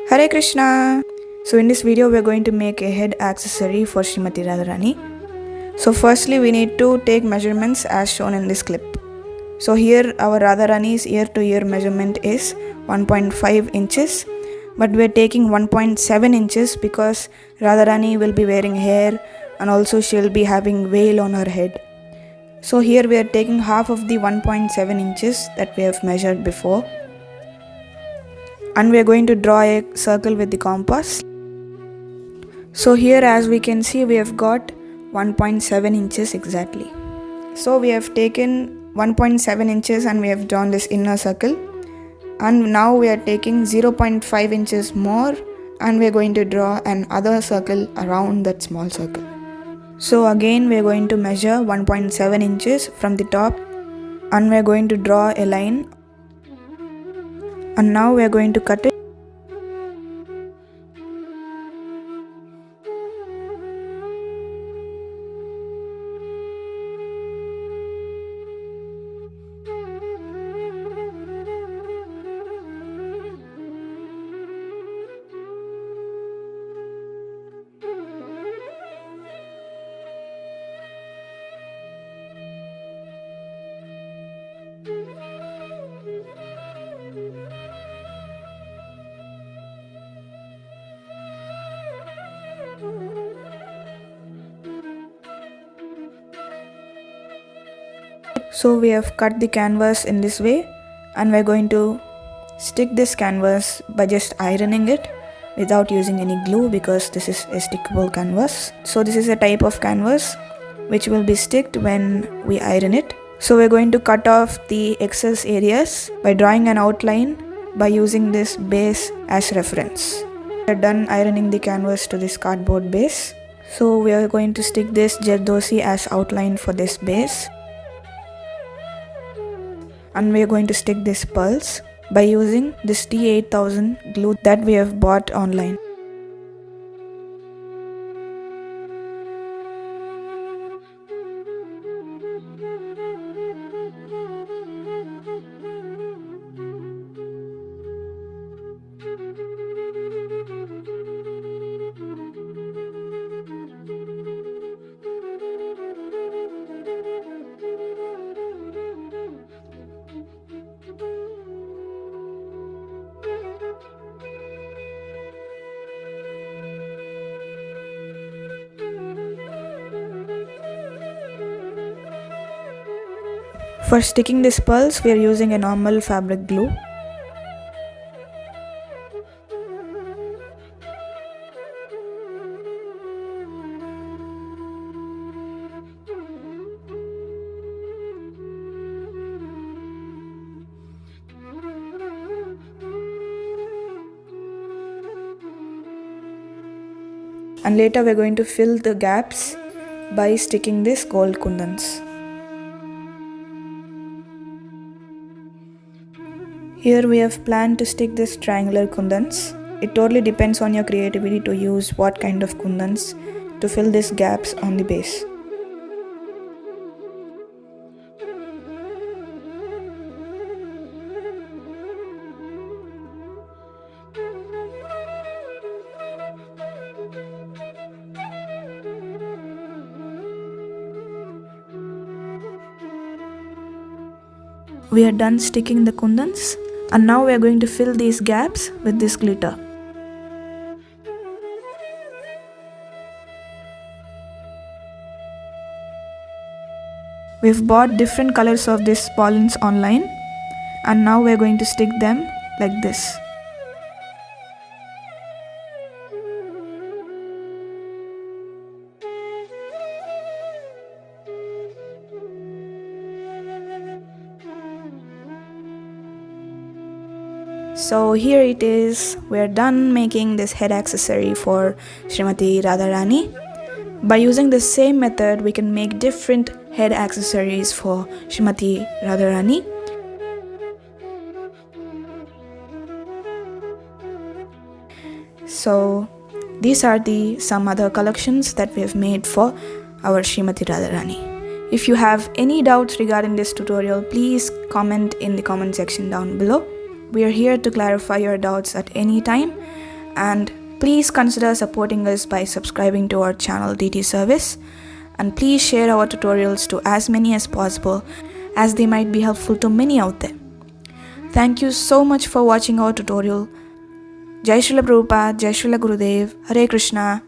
Hare Krishna! So in this video we are going to make a head accessory for Srimati Radharani. So firstly we need to take measurements as shown in this clip. So here our Radharani's ear to ear measurement is 1.5 inches, but we are taking 1.7 inches because Radharani will be wearing hair and also she will be having veil on her head. So here we are taking half of the 1.7 inches that we have measured before. And we are going to draw a circle with the compass. So here as we can see we have got 1.7 inches exactly. So we have taken 1.7 inches and we have drawn this inner circle, and now we are taking 0.5 inches more and we are going to draw another circle around that small circle. So again we are going to measure 1.7 inches from the top and we are going to draw a line, and now we are going to cut it. So we have cut the canvas in this way and we are going to stick this canvas by just ironing it without using any glue, because this is a stickable canvas. So this is a type of canvas which will be sticked when we iron it. So we are going to cut off the excess areas by drawing an outline by using this base as reference. We are done ironing the canvas to this cardboard base. So we are going to stick this jardosi as outline for this base. And we are going to stick this pearls by using this T8000 glue that we have bought online. For sticking these pearls, we are using a normal fabric glue. And later we are going to fill the gaps by sticking this gold kundans. Here we have planned to stick this triangular kundans. It totally depends on your creativity to use what kind of kundans to fill these gaps on the base. We are done sticking the kundans, and now we are going to fill these gaps with this glitter. We've bought different colors of these pollens online, and now we are going to stick them like this. So here it is, we are done making this head accessory for Srimati Radharani. By using the same method, we can make different head accessories for Srimati Radharani. So these are some other collections that we have made for our Srimati Radharani. If you have any doubts regarding this tutorial, please comment in the comment section down below. We are here to clarify your doubts at any time. And please consider supporting us by subscribing to our channel Deity service, and please share our tutorials to as many as possible, as they might be helpful to many out there. Thank you so much for watching our tutorial. Jai Srila Prabhupada, Jai Srila Gurudev, Hare Krishna.